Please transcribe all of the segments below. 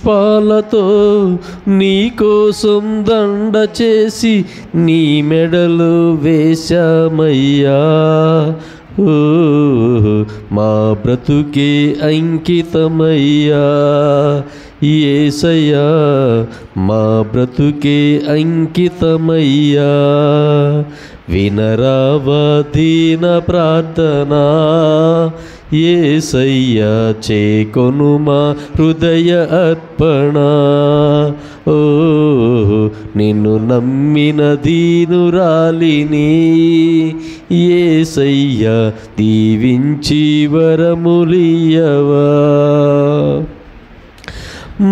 పుష్పాలతో నీ కోసం దండ చేసి నీ మెడలో వేశామయ్యా. ఓ మా బ్రతుకే అంకితమయ్యా యేసయ్యా, మా బ్రతుకే అంకితమయ్యా. వినరావా దీన ప్రార్థన యేసయ్యా, చేకొనుమా హృదయ అర్పణ. ఓ నిన్ను నమ్మిన దీనురాలిని యేసయ్యా, దీవించి వరములియవా.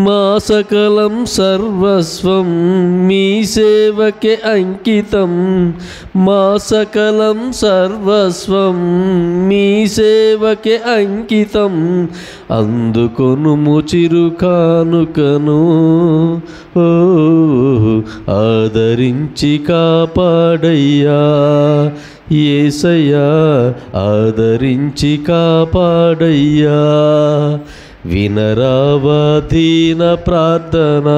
మా సకలం సర్వస్వం మీ సేవకే అంకితం, మా సకలం సర్వస్వం మీ సేవకే అంకితం. అందుకొనుము చిరు కానుకను, ఓ ఆదరించి కాపాడయ్యా యేసయ్యా, ఆదరించి కాపాడయ్యా. వినరావా దీన ప్రార్థన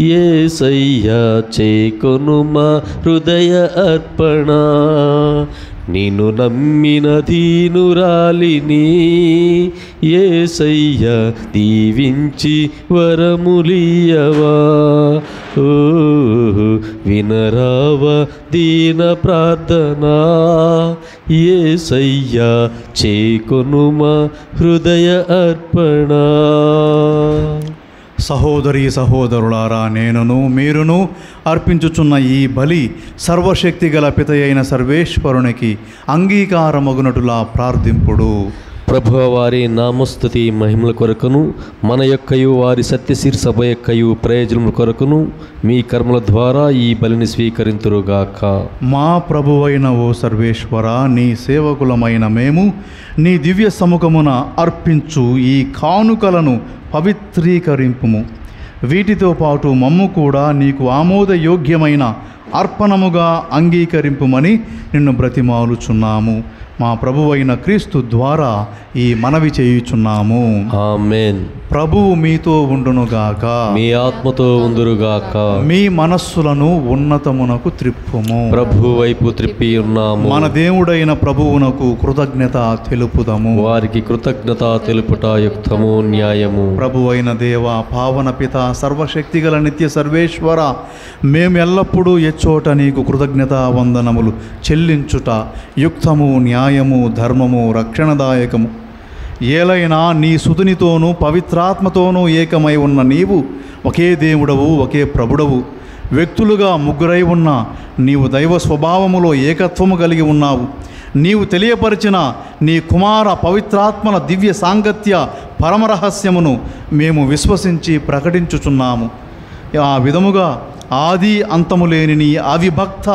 యేసయ్యా, చేకొనుమా హృదయ అర్పణ. నిన్ను నమ్మిన దీనురాలిని యేసయ్యా, దీవించి వరములియవా. ఓ వినరావా దీన ప్రార్థన యేసయ్యా, చేకొనుమా హృదయ అర్పణ. సహోదరి సహోదరులారా, నేనును మీరును అర్పించుచున్న ఈ బలి సర్వశక్తి గల పితయైన సర్వేశ్వరునికి అంగీకారమగునటులా ప్రార్థింపుడు. ప్రభువ వారి నామస్తుతి మహిమల కొరకును మన యొక్కయు వారి సత్యశీర్ సభ యొక్కయు ప్రయోజనముల కొరకును మీ కర్మల ద్వారా ఈ బలిని స్వీకరింతురుగాక. మా ప్రభువైన ఓ సర్వేశ్వర, నీ సేవకులమైన మేము నీ దివ్య సముఖమున అర్పించు ఈ కానుకలను పవిత్రీకరింపుము. వీటితో పాటు మమ్ము కూడా నీకు ఆమోదయోగ్యమైన అర్పణముగా అంగీకరింపుమని నిన్ను బ్రతిమాలుచున్నాము. మా ప్రభువైన క్రీస్తు ద్వారా ఈ మనవి చేయుచున్నాము. ఆమేన్. ప్రభువు మీతో ఉండునుగాక, మీ ఆత్మతో ఉందురుగాక. మీ మనస్సులను ఉన్నతమునకు త్రిప్పుము. ప్రభు వైపు త్రిప్పి ఉన్నాము. మన దేవుడైన ప్రభువునకు కృతజ్ఞత తెలుపుదము. వారికి కృతజ్ఞత తెలుపుట యుక్తము న్యాయము. ప్రభువైన దేవ, పావన పిత, సర్వశక్తిగల నిత్య సర్వేశ్వర, మేము ఎల్లప్పుడూ ఎచ్చోట నీకు కృతజ్ఞత వందనములు చెల్లించుట యుక్తము, న్యాయము, ధర్మము, రక్షణదాయకము. ఏలైనా నీ సుతునితోనూ పవిత్రాత్మతోనూ ఏకమై ఉన్న నీవు ఒకే దేవుడవు, ఒకే ప్రభుడవు. వ్యక్తులుగా ముగ్గురై ఉన్న నీవు దైవ స్వభావములో ఏకత్వము కలిగి ఉన్నావు. నీవు తెలియపరిచిన నీ కుమార పవిత్రాత్మల దివ్య సాంగత్య పరమరహస్యమును మేము విశ్వసించి ప్రకటించుచున్నాము. ఆ విధముగా ఆది అంతము లేని నీ అవిభక్త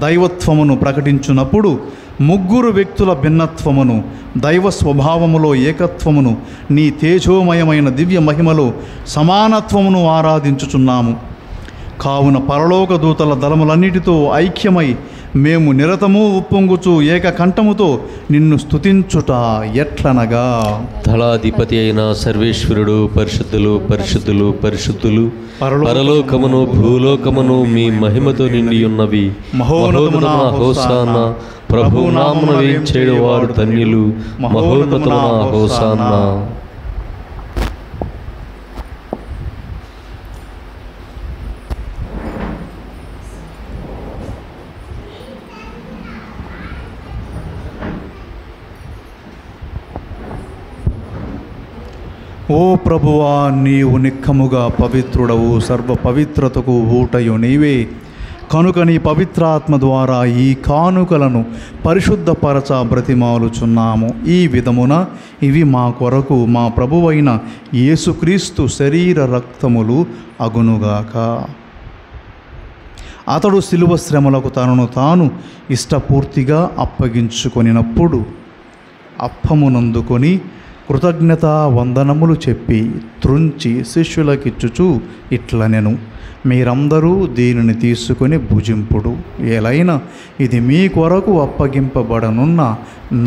దైవత్వమును ప్రకటించున్నప్పుడు ముగ్గురు వ్యక్తుల భిన్నత్వమును, దైవ స్వభావములో ఏకత్వమును, నీ తేజోమయమైన దివ్య మహిమలో సమానత్వమును ఆరాధించుచున్నాము. కావున పరలోక దూతల దళములన్నిటితో ఐక్యమై మేము నిరతము ఉప్పొంగుచు ఏకకంఠముతో నిన్ను స్తుతించుట ఎట్లనగా, దళాధిపతి అయిన సర్వేశ్వరుడు పరిశుద్ధులు పరిశుద్ధులు పరిశుద్ధులు, పరలోకమును భూలోకమును మీ మహిమతో నిండి ఉన్నవి. మహోన్నతమున హోసానా, ప్రభు నామమున వేంచేడు వారు ధన్యులు. మహోన్నతమున హోసానా. ఓ ప్రభువా, నీవు నిక్కముగా పవిత్రుడవు, సర్వ పవిత్రతకు ఊటయు నీవే. కనుక నీ పవిత్రాత్మ ద్వారా ఈ కానుకలను పరిశుద్ధపరచ బ్రతిమాలుచున్నాము. ఈ విధమున ఇవి మా కొరకు మా ప్రభువైన యేసుక్రీస్తు శరీర రక్తములు అగునుగాక. అతడు శిలువ శ్రమలకు తనను తాను ఇష్టపూర్తిగా అప్పగించుకొనినప్పుడు అప్పమునందుకొని కృతజ్ఞతా వందనములు చెప్పి త్రుంచి శిష్యులకిచ్చుచు ఇట్లనెను, మీరందరూ దీనిని తీసుకొని భుజింపుడు. ఏలైనా ఇది మీ కొరకు అప్పగింపబడనున్న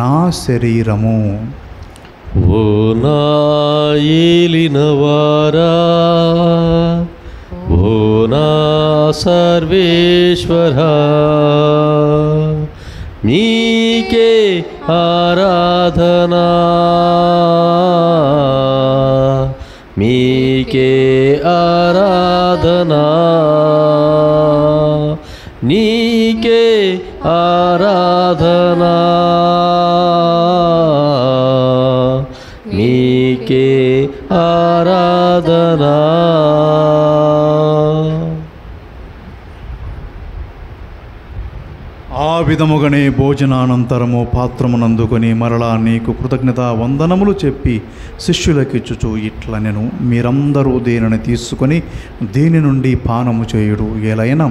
నా శరీరము. ఓ నా ఏలినవారా, ఓ నా సర్వేశ్వరా, మీకే ఆరాధనా, మీకే ఆరాధనా, నీకే ఆరాధనా, నీకే ఆరాధనా. ఆ విధముగానే భోజనానంతరము పాత్రమునందుకొని మరలా నీకు కృతజ్ఞత వందనములు చెప్పి శిష్యులకిచ్చుచు ఇట్లా నేను మీరందరూ దీనిని తీసుకొని దీని నుండి పానము చేయుడు, ఎలైనా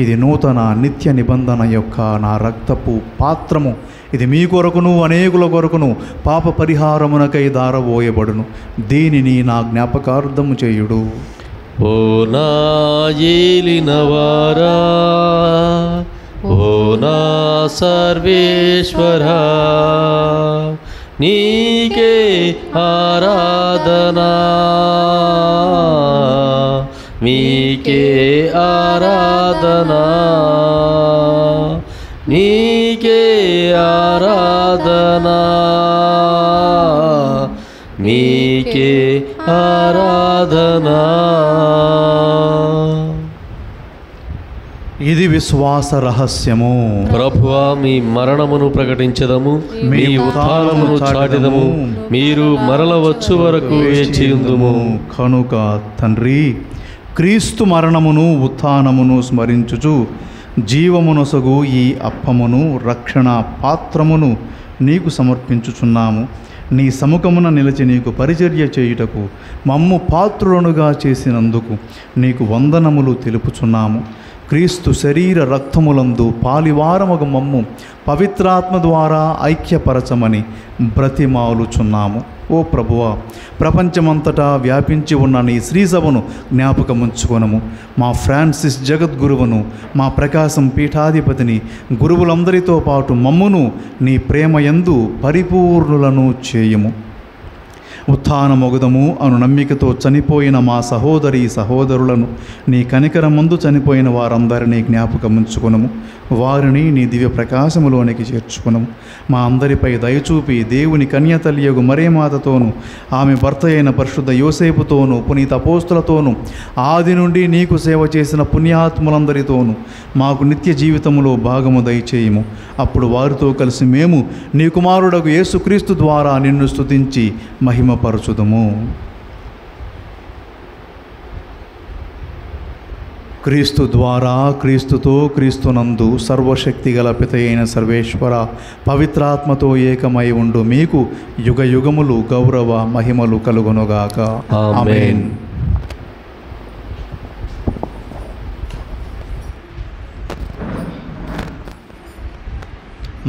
ఇది నూతన నిత్య నిబంధన యొక్క నా రక్తపు పాత్రము, ఇది మీ కొరకును అనేకుల కొరకును పాప పరిహారమునకై దారబోయబడును, దీనిని నా జ్ఞాపకార్థము చేయుడు. ఓ నా ఏలినవారా, ఓ నా సర్వేశ్వరా, నీకే ఆరాధనా, మీకే ఆరాధనా, నీకే ఆరాధనా, మీకే ఆరాధనా. ఇది విశ్వాస రహస్యము. ప్రభువా, మీ మరణమును ప్రకటించదము, మీ ఉత్థానమును చాటిదము, మీరు మరల వచ్చు వరకు వేచియుందుము. కనుక తండ్రి, క్రీస్తు మరణమును ఉత్థానమును స్మరించుచు జీవమునొసగు ఈ అప్పమును రక్షణ పాత్రమును నీకు సమర్పించుచున్నాము. నీ సముఖమున నిలిచి నీకు పరిచర్య చేయుటకు మమ్ము పాత్రులనుగా చేసినందుకు నీకు వందనములు తెలుపుచున్నాము. క్రీస్తు శరీర రక్తములందు పాలివారమగు మమ్ము పవిత్రాత్మ ద్వారా ఐక్యపరచమని బ్రతిమాలుచున్నాము. ఓ ప్రభువా, ప్రపంచమంతటా వ్యాపించి ఉన్న నీ శ్రీసభను జ్ఞాపకముంచుకొనము. మా ఫ్రాన్సిస్ జగద్గురువును, మా ప్రకాశం పీఠాధిపతిని, గురువులందరితో పాటు మమ్మును నీ ప్రేమయందు పరిపూర్ణులను చేయుము. ఉత్థానమొగదము అను నమ్మికతో చనిపోయిన మా సహోదరి సహోదరులను, నీ కనికరమందు చనిపోయిన వారందరినీ జ్ఞాపకముంచుకొనము. వారిని నీ దివ్య ప్రకాశములోనికి చేర్చుకొనము. మా అందరిపై దయచూపి దేవుని కన్యతల్యగు మరేమాతతోనూ, ఆమె భర్త అయిన పరిశుద్ధ యోసేపుతోనూ, పునీత అపోస్తులతోనూ, ఆది నుండి నీకు సేవ చేసిన పుణ్యాత్ములందరితోనూ మాకు నిత్య జీవితములో భాగము దయచేయము. అప్పుడు వారితో కలిసి మేము నీ కుమారుడగు యేసుక్రీస్తు ద్వారా నిన్ను స్తుతించి మహిమపరచుదుము. క్రీస్తు ద్వారా, క్రీస్తుతో, క్రీస్తునందు సర్వశక్తిగల పిత అయిన సర్వేశ్వర పవిత్రాత్మతో ఏకమై ఉండు మీకు యుగ యుగములు గౌరవ మహిమలు కలుగునుగాక. ఆమేన్.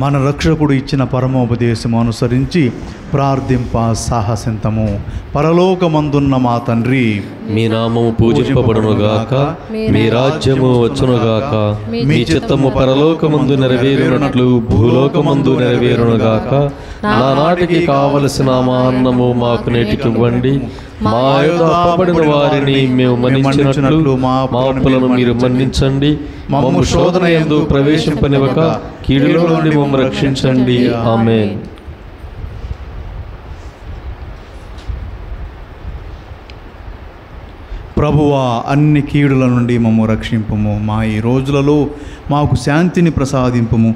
మన రక్షకుడు ఇచ్చిన పరమోపదేశము అనుసరించి ప్రార్థింప సాహసింతము. పరలోకమందున్న మా తండ్రి, మీ నామము పూజింపబడునుగాక, మీ రాజ్యము వచ్చునుగాక, మీ చిత్తము పరలోకమందు నెరవేరునట్లు భూలోకమందు నెరవేరునుగాక. నానాటికి కావలసిన మా అన్నము మాకు నేటికివ్వండి. మా యొద్ద అప్పబడిన వారిని మేము మన్నించినట్లు మా అప్పులను మీరు మన్నించండి. మమ్ము శోధన యందు ప్రవేశింపనివ్వక కీడులో నుండి మమ్ము రక్షించండి. ఆమేన్. ప్రభువా, అన్ని కీడుల నుండి మమ్ము రక్షింపుము. మా ఈ రోజులలో మాకు శాంతిని ప్రసాదింపుము.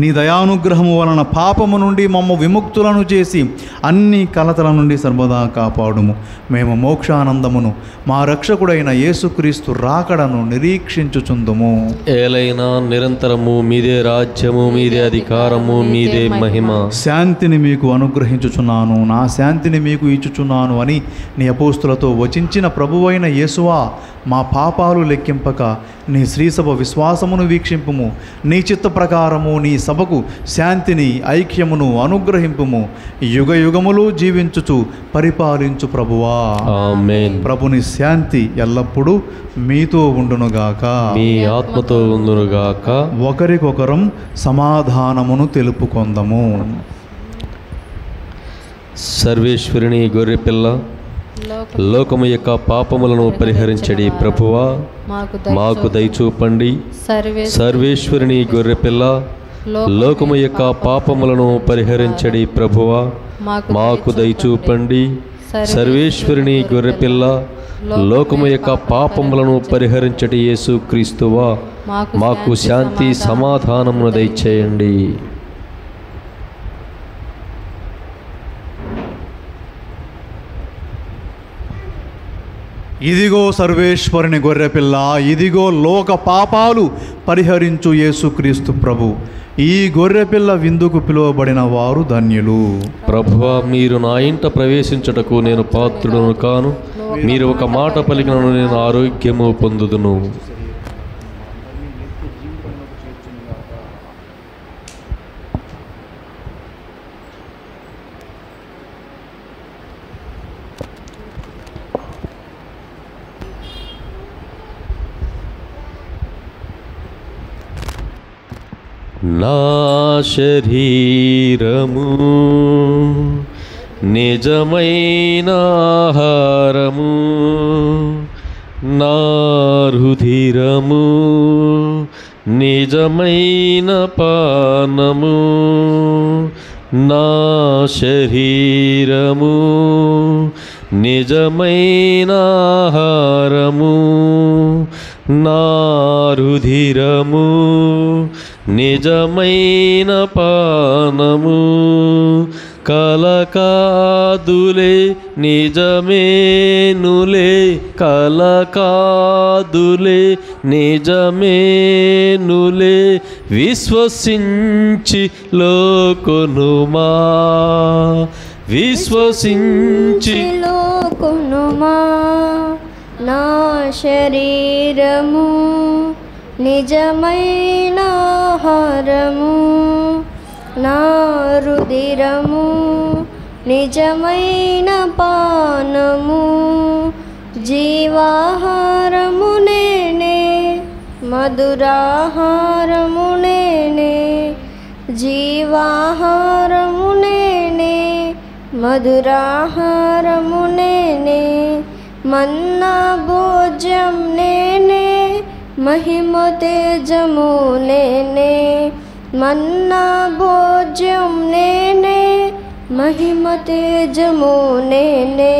నీ దయానుగ్రహము వలన పాపము నుండి మమ్ము విముక్తులను చేసి అన్ని కలతల నుండి సర్వదా కాపాడుము. మేము మోక్షానందమును మా రక్షకుడైన యేసుక్రీస్తు రాకడను నిరీక్షించుచుందుము. ఏలైనా నిరంతరము మీదే రాజ్యము, మీదే అధికారము, మీదే మహిమ. శాంతిని మీకు అనుగ్రహించుచున్నాను, నా శాంతిని మీకు ఇచ్చుచున్నాను అని నీ అపోస్తులతో వచించిన ప్రభువైన యేసువా, మా పాపాలు లెక్కింపక నీ శ్రీసభ విశ్వాసమును వీక్షింపుము. నీ చిత్త ప్రకారము నీ సభకు శాంతిని, ఐక్యమును అనుగ్రహింపుము. యుగ యుగములు జీవించుచు పరిపాలించు ప్రభువా. ఆమేన్. ప్రభుని శాంతి ఎల్లప్పుడూ మీతో ఉండునుగాక, మీ ఆత్మతో ఉండునుగాక. ఒకరికొకరం సమాధానమును తెలుపుకొందము. సర్వేశ్వరుని గొర్రెపిల్ల, లోకము యొక్క పాపములను పరిహరించడి ప్రభువా, మాకు దయచూపండి. సర్వేశ్వరుని గొర్రెపిల్ల, లోకము యొక్క పాపములను పరిహరించడి ప్రభువా, మాకు దయచూపండి. సర్వేశ్వరుని గొర్రెపిల్ల, లోకము యొక్క పాపములను పరిహరించటి యేసు క్రీస్తువా, మాకు శాంతి సమాధానమును దయచేయండి. ఇదిగో సర్వేశ్వరుని గొర్రెపిల్ల, ఇదిగో లోక పాపాలు పరిహరించు యేసుక్రీస్తు ప్రభు. ఈ గొర్రెపిల్ల విందుకు పిలువబడిన వారు ధన్యులు. ప్రభువా, మీరు నా ఇంట ప్రవేశించుటకు నేను పాత్రుడను కాను. మీరు ఒక మాట పలికినను నేను ఆరోగ్యము పొందుదును. నా శరీరము నిజమైన ఆహారము, నా రుధిరము నిజమైన పానము. నా శరీరము నిజమైన ఆహారము, నా రుధిరము నిజమైన పానము. కలకాదులే నిజమేనులే, కలకాదులే నిజమేనులే, విశ్వసించి లోకొనుమా, విశ్వసించి లోకొనుమా. నా శరీరము నిజమైన ఆహారము, నా రుధిరము నిజమైన పానము. జీవాహారము నేనే, మధురాహారము నేనే. జీవాహారము నేనే, మధురాహారము నేనే. మన్నా భోజ్యం నేనే, మహిమ తేజము నేనే. మన్నా భోజ్యం నేనే, మహిమ తేజము నేనే.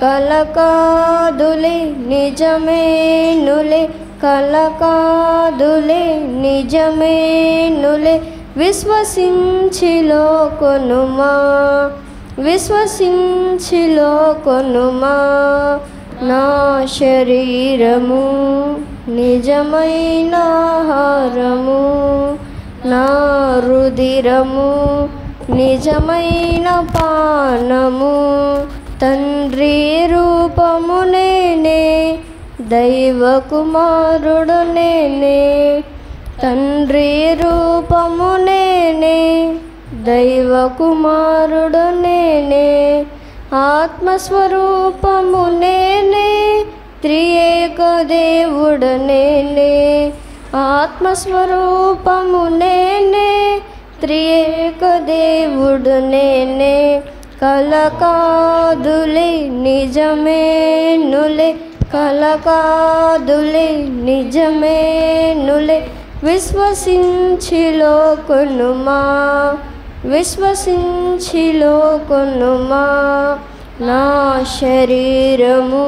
కలకాదులే నిజమేనులే, కలకాదులే నిజమేనులే. విశ్వసించి లోకొనుమా, విశ్వసించి లోకొనుమా. నా శరీరము నిజమైన ఆహారము, నా రుధిరము నిజమైన పానము. తండ్రి రూపము నేనే, దైవ కుమారుడు నేనే. తండ్రి రూపము నేనే, దైవ కుమారుడు నేనే. ఆత్మస్వరూపము నేనే, త్రియేక దేవుడు నేనే. ఆత్మస్వరూపము నేనే, త్రియేక దేవుడు నేనే. కలకాదులే నిజమేనులే, కలకాదులే నిజమేనులే. విశ్వసించి లోకొనుమా, విశ్వసించి లోకొనుమా. నా శరీరము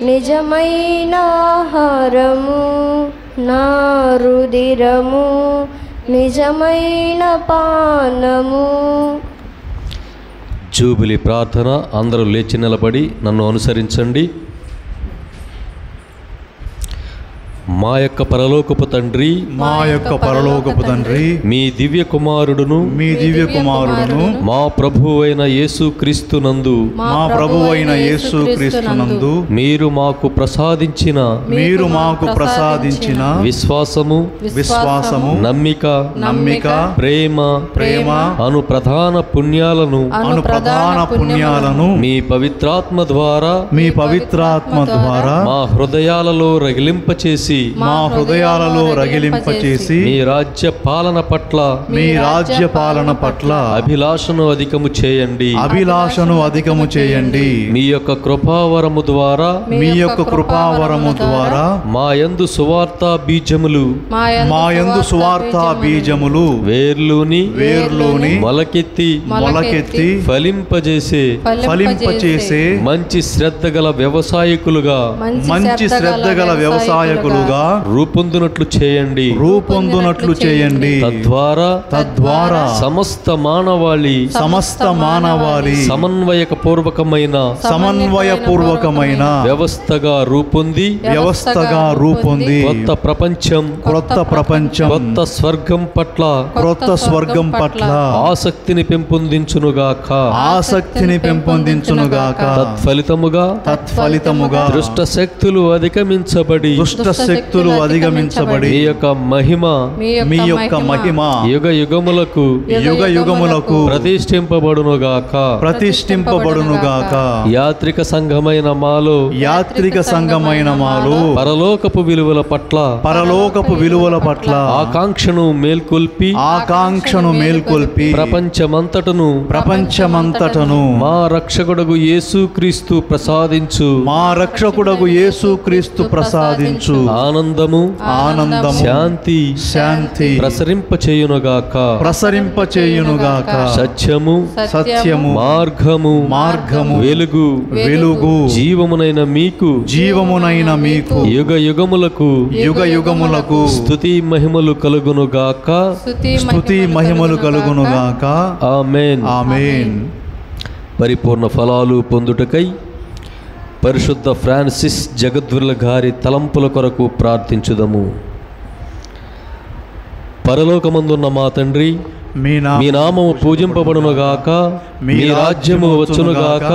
నిజమైన ఆహారము, నా రుధిరము నిజమైన పానము. జూబిలీ ప్రార్థన. అందరూ లేచి నిలబడి నన్ను అనుసరించండి. మా యొక్క పరలోకపు తండ్రి, మా యొక్క పరలోకపు తండ్రి, మీ దివ్య కుమారుడును, మీ దివ్య కుమారుడును, మా ప్రభువైన యేసు క్రీస్తునందు, మా ప్రభువైన యేసు క్రీస్తునందు మీరు మాకు ప్రసాదించిన, మీరు మాకు ప్రసాదించిన విశ్వాసము, విశ్వాసము, నమ్మిక, నమ్మిక, ప్రేమ, ప్రేమ అను ప్రధాన పుణ్యాలను, అను ప్రధాన పుణ్యాలను మీ పవిత్రాత్మ ద్వారా, మీ పవిత్రాత్మ ద్వారా మా హృదయాలలో రగిలింపచేసి రగిలింపచేసి మా హృదయాలలో రగిలింపచేసి మీ రాజ్య పాలన పట్ల మీ రాజ్య పాలన పట్ల అభిలాషను అధికము చేయండి. అభిలాషను అధికము చేయండి. మీ యొక్క కృపావరము ద్వారా మీ యొక్క కృపావరము ద్వారా మా యందు సువార్త బీజములు మా యందు సువార్త బీజములు వేర్లుని మొలకెత్తి ఫలింపజేసే మంచి శ్రద్ధ గల వ్యవసాయకులుగా రూపొందునట్లు చేయండి. తద్వారా సమస్త మానవాళి సమన్వయపూర్వకమైన వ్యవస్థగా రూపొంది కొత్త ప్రపంచం కొత్త స్వర్గం పట్ల ఆసక్తిని పెంపొందించునుగాక. తత్ఫలితముగా దుష్ట శక్తులు అధిగమించబడి మీ యొక్క మహిమ యుగ యుగములకు ప్రతిష్ఠింపబడునుగాక. యాత్రిక సంఘమైన మాలో పరలోకపు విలువల పట్ల ఆకాంక్షను మేల్కొల్పి ప్రపంచమంతటను మా రక్షకుడగు యేసుక్రీస్తు ప్రసాదించు ఆనందము శాంతి ప్రసరింపచేయునుగాక. సత్యము మార్గము వెలుగు జీవమునైన మీకు యుగ యుగములకు స్తుతి మహిమలు కలుగునుగాక. ఆమేన్. పరిపూర్ణ ఫలాలు పొందుటకై పరిశుద్ధ ఫ్రాన్సిస్ జగద్విర్ల గారి తలంపుల కొరకు ప్రార్థించుదము. పరలోకమందున్న మా తండ్రి, మీ నామము పూజింపబడునుగాక. మీ రాజ్యము వచ్చునుగాక.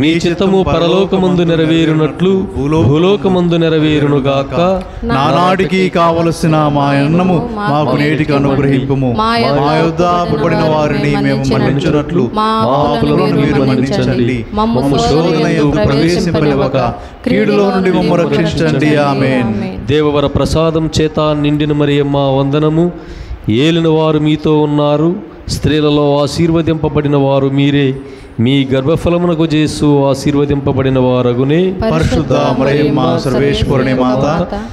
మీ చిత్తము పరలోకమందు నెరవేరునట్లు భూలోకమందు నెరవేరునుగాక. నానాటికి కావలసిన మా అన్నము మాకు నేటికి అనుగ్రహింపుము. మా యొద్ద అప్పుబడిన వారిని మేము మన్నించునట్లు మా పాపములను మీరు మన్నించండి. మమ్ము శోధన యందు ప్రవేశింపనివ్వక కీడులో నుండి మమ్ము రక్షించండి. ఆమేన్. దేవవర ప్రసాదం చేత నిండిన మరియమ్మ వందనము. ఏలిన వారు మీతో ఉన్నారు. స్త్రీలలో ఆశీర్వదింపబడిన వారు మీరే. మీ గర్భఫలమునకు చేసు ఆశీర్వదింపబడిన వారగునే. పరిశుద్ధ మరియమ్మ సర్వేశ్వరుని మాత,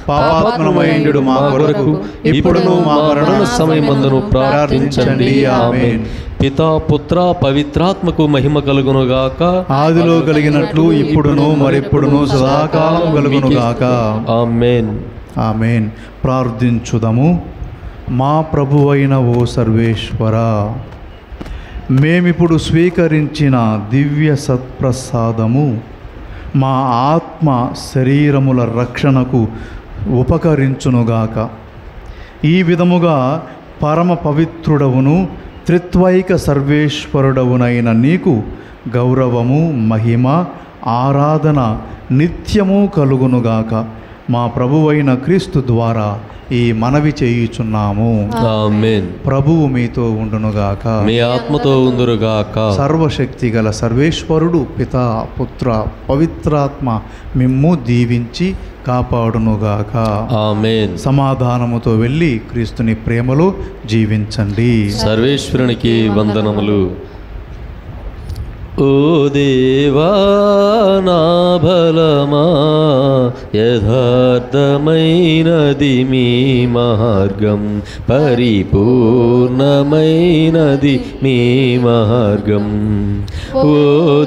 పాపాత్మనమైండు మా కొరకు ఇప్పుడును మా మరణ సమయమందును ప్రార్థించండి. ఆమేన్. పితా పుత్ర పవిత్రాత్మకు మహిమ కలుగునుగాక. ఆదిలో కలిగినట్లు ఇప్పుడును మరెప్పుడును సదాకాలం కలుగునుగాక. ఆమేన్. ఆమేన్. ప్రార్థించుదము. మా ప్రభువైన ఓ సర్వేశ్వరా, మేమిప్పుడు స్వీకరించిన దివ్య సత్ప్రసాదము మా ఆత్మ శరీరముల రక్షణకు ఉపకరించునుగాక. ఈ విధముగా పరమ పవిత్రుడవును త్రిత్వైక సర్వేశ్వరుడవునైన నీకు గౌరవము, మహిమ, ఆరాధన నిత్యము కలుగునుగాక. మా ప్రభువైన క్రీస్తు ద్వారా ఈ మనవి చేయుచున్నాము. ఆమేన్. ప్రభువు మీతో ఉండునుగాక. మీ ఆత్మతో ఉందురుగాక. సర్వశక్తి గల సర్వేశ్వరుడు పితా పుత్ర పవిత్రాత్మ మిమ్ము దీవించి కాపాడునుగాక. ఆమేన్. సమాధానముతో వెళ్ళి క్రీస్తుని ప్రేమలో జీవించండి. సర్వేశ్వరునికి వందనములు. ఓ దేవా నా బలమా, యథార్థమైనది మీ మార్గం, పరిపూర్ణమైనది మీ మార్గం. ఓ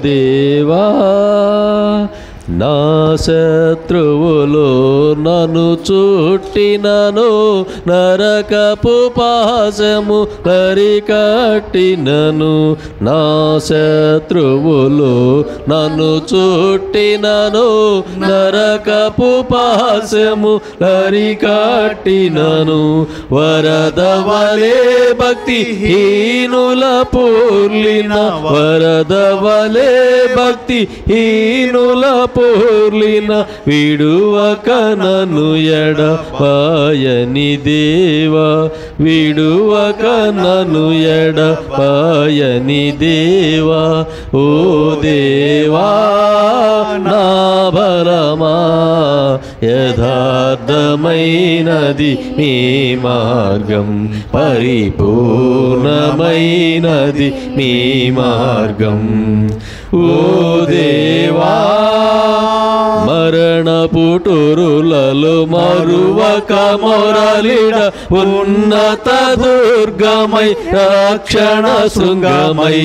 దేవా నా శత్రువులో నన్ను చుట్టినను, నరకపు పాశము కట్టినను. నా శత్రువులో నన్ను చుట్టినను, నరకపు పాశము కట్టినను. వరద వలే భక్తి హీనుల పూర్లిన, వరద వలే భక్తి హీనుల పోర్లిన విడువక నన్ను ఎడబాయని దేవా, విడువక నన్ను ఎడబాయని దేవా. ఓ దేవా నా బలమా, యథార్థమైనది నీ మార్గం, పరిపూర్ణమైనది నీ మార్గం. ఓ దేవా మరణ పుటురులలో మరువక మొరలిడ, ఉన్నత దుర్గమై రక్షణ శృంగమై.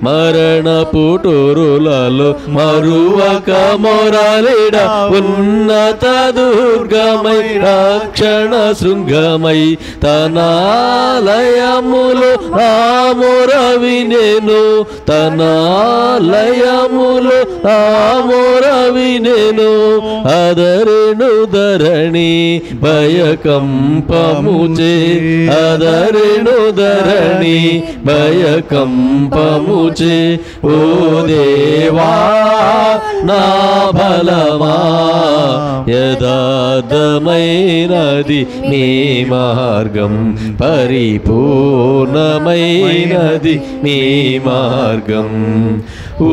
మరణ పుటురులలో మరువక మొరలిడ, ఉన్నత దుర్గమై రక్షణ శృంగమై. తనాలయములు ఆమోర వినెను, తనాలయములు ఆమోర వినెను. అదరెను ధరణి భయకంపముచే, అదరెను ధరణి భయకంపముచే. ఓ దేవా నా బలమా, యథార్థమైనది నీ మార్గం, పరిపూర్ణమైనది నీ మార్గం. ఓ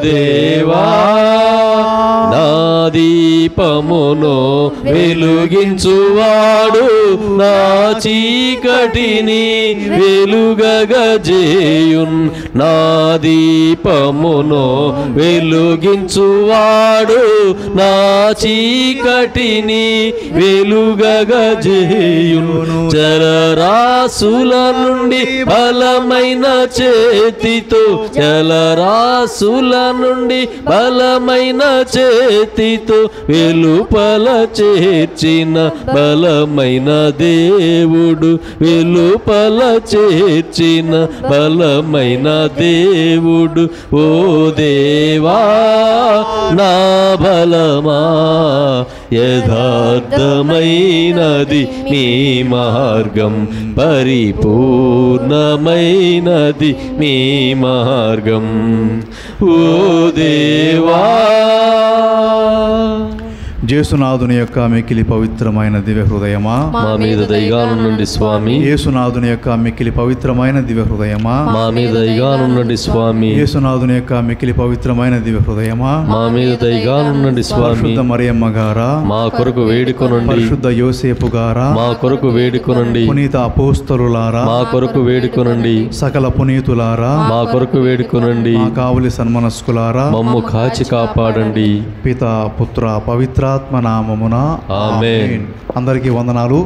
దేవా నా దీపమును వెలుగించువాడు, నా చీకటిని వెలుగగజేయున్. నా దీపమును వెలుగించువాడు, నా చీకటిని వెలుగగజేయున్. జలరాశుల నుండి బలమైన చేతితో, జలరాశుల నుండి బలమైన చేతితో వెలుపల చేర్చిన బలమైన దేవుడు, వెలుపల చేర్చిన బలమైన దేవుడు. ఓ దేవా నా బలమా, యథార్థమైనది నీ మార్గం, పరిపూర్ణమైనది నీ మార్గం. ఓ దేవా యేసునాథుని యొక్క మిక్కిలి పవిత్రమైన దివ్య హృదయమా, మా మీద దయగానుండండి స్వామి. యేసునాథుని యొక్క మిక్కిలి పవిత్రమైన దివ్య హృదయమా, మా మీద దయగానుండండి స్వామి. యేసునాథుని యొక్క మిక్కిలి పవిత్రమైన దివ్య హృదయమా, మా మీద దయగానుండండి స్వామి. పరిశుద్ధ మరియమ్మ గారా, మా కొరకు వేడుకొనండి. పరిశుద్ధ యోసేపు గారా, మా కొరకు వేడుకొనండి. పునీత అపోస్తలులారా, మా కొరకు వేడుకొనండి. సకల పునీతులారా, మా కొరకు వేడుకొనండి. మా కావలి సన్మనస్కులారా, మమ్ము కాచి కాపాడండి. పిత పుత్ర పవిత్రాత్మ నామమున ఆమేన్. అందరికీ వందనాలు.